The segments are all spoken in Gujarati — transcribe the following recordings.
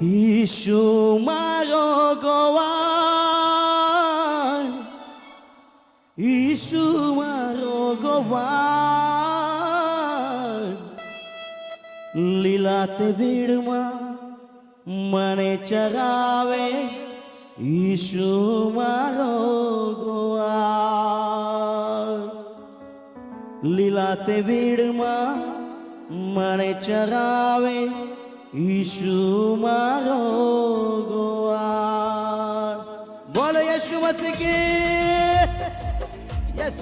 ઈશુ મારો ગોવાળ, ઈશુ મારો ગોવાળ, લીલા તે ભીડમાં મને ચરાવે, ઈશુ મારો ગોવાળ, લીલા તે ભીડમાં મને ચરાવે, ઈશુ મારો ગોવાળ. બોલો યીशु મસીહ કી યસ.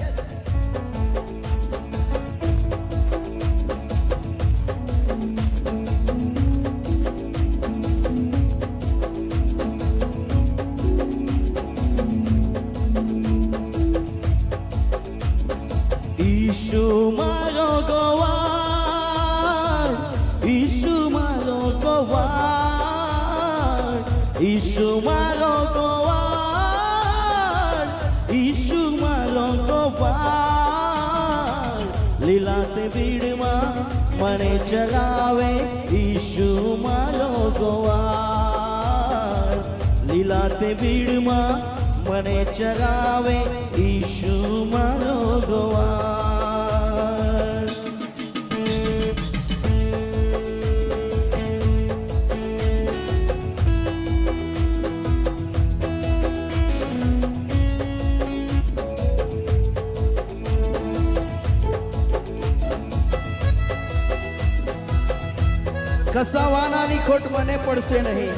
ઈશુ મારો ગોવાળ, ઈશુ મારો ગોવાળ, ઈશુ મારો ગોવાળ, ઈશુ મારો ગોવાળ, લીલા તે ભીડમાં મને ચરાવે, ઈશુ મારો ગોવાળ, લીલા તે ભીડમાં મને ચરાવે, ઈશુ મારો ગોવાળ. કસાવાનાની ખોટ મને પડશે નહીં,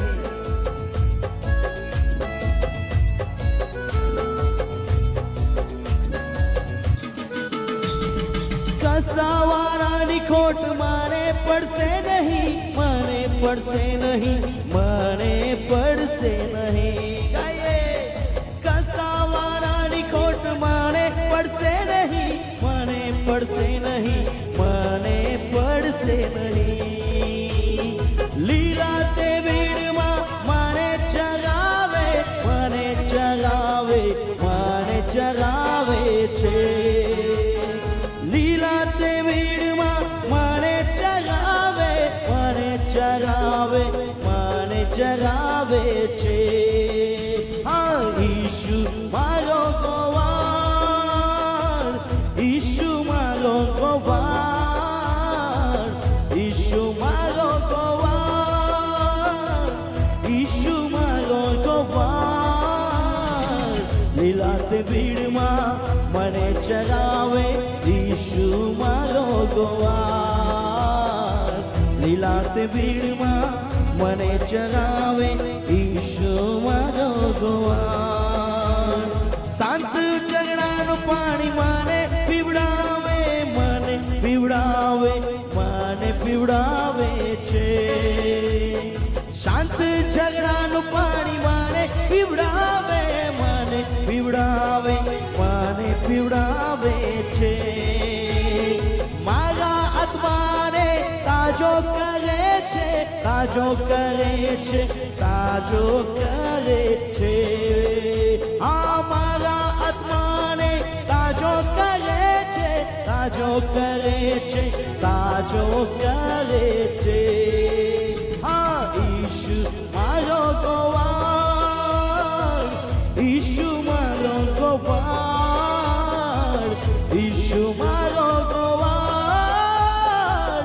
કસાવાનાની ખોટ મને પડશે નહીં, મને પડશે નહીં, મને પડશે નહીં. કસાવાનાની ખોટ મને પડશે નહીં, મને પડશે નહીં, મને પડશે નહીં. લીલા તે ભીડમાં મને ચરાવે, મને ચરાવે, મને ચરાવે છે. લીલા તે ભીડમાં મને ચરાવે, મને ચરાવે, મને ચરાવે છે. હા, ઈશુ મારો ગોવાળ, ઈશુ મારો ગોવાળ, ઈશુ મારો ગોવાળ, ઈશુ મારો ગોવાળ, લીલા તે ભીડમાં મને ચરાવે, ઈશુ મારો ગોવાળ, લીલા તે ભીડમાં મને ચરાવે, ઈશુ મારો ગોવાળ. શાંત ઝરણાનું પાણી મને પીવડાવે, મને પીવડાવે, મને પીવડાવે છે. શાંત ઝરણાનું પાણી મને પીવડાવે, મને પીવડાવે, મને પીવડાવે છે. મારા આત્માને તાજો કરે છે, તાજો કરે છે, તાજો કરે છે. આ મારા આત્માને તાજો કરે છે, તાજો કરે છે, તાજો કરે છે. હા, ઈશુ મારો ગોવાળ, ઈશુ મારો ગોવાળ, ઈશુ મારો ગોવાળ,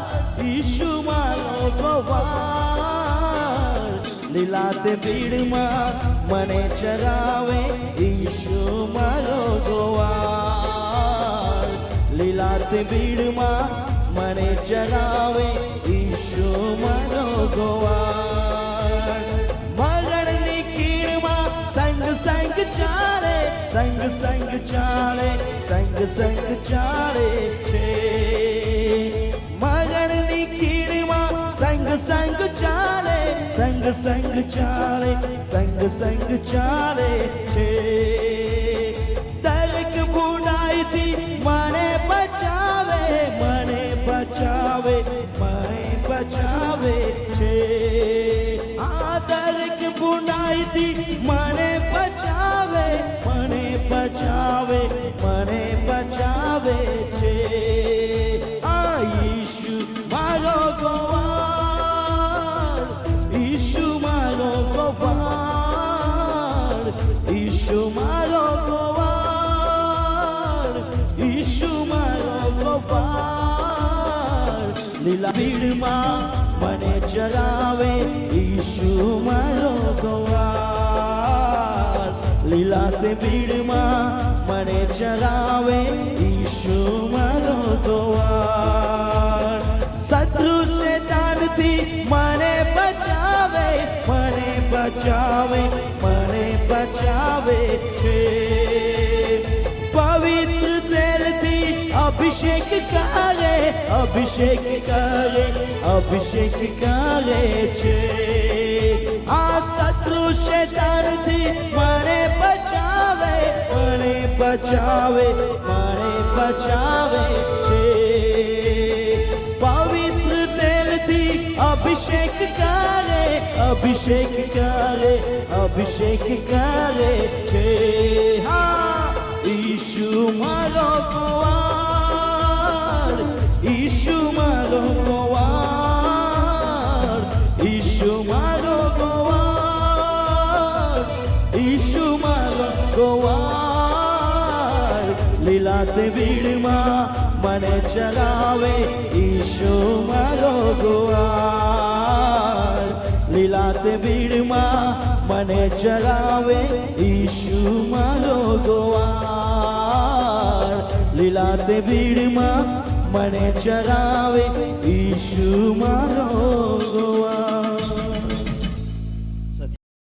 ઈશુ મારો ગોવાળ, લીલા તે ભીડમાં મને ચરાવે, ઈશુ મારો ગોવાળ, લીલા તે ભીડમાં મને ચરાવે, ઈશુ મારો ગોવાળ. મરણની ખીણમાં સંગ સંગ ચાલે, સંગ સંગ ચાલે, સંગ સંગ ચાલે છે. મરણની ખીણમાં સંગ સંગ ચાલે, સંગ સંગ ચાલે, સંગ સંગ ચાલે છે. દરેક બુરાઈથી મને બચાવે, મને બચાવે, મને બચાવે છે. આ દરેક બુરાઈથી મને બચાવે, મને બચાવે, મને બચાવે છે. આ ઈશુ મારો ગોવાળ, ઈશુ ચરાવે ઈશુ મારો ગોવાળ લીલા તે ભીડમાં મને ચરાવે ઈશુ મારો ગોવાળ શત્રુ શેતાનથી મને બચાવે છે પવિત્ર તેલથી અભિષેક કરે છે આ શત્રુ શેતાનથી મને બચાવે છે પવિત્ર તેલથી અભિષેક કરે છે હા ઈશુ મારો ગોવાળ ઈશુ મારો ગોવાળ ઈશુ મારો ગોવાળ ઈશુ મારો ગોવાળ લીલા તે ભીડમાં મને ચરાવે ઈશુ મારો ગોવાળ લીલા તે ભીડમાં મને ચરાવે ઈશુ મારો ગોવાળ લીલા તે ભીડમાં મને ચરાવે ઈશુ મારો ગોવાળ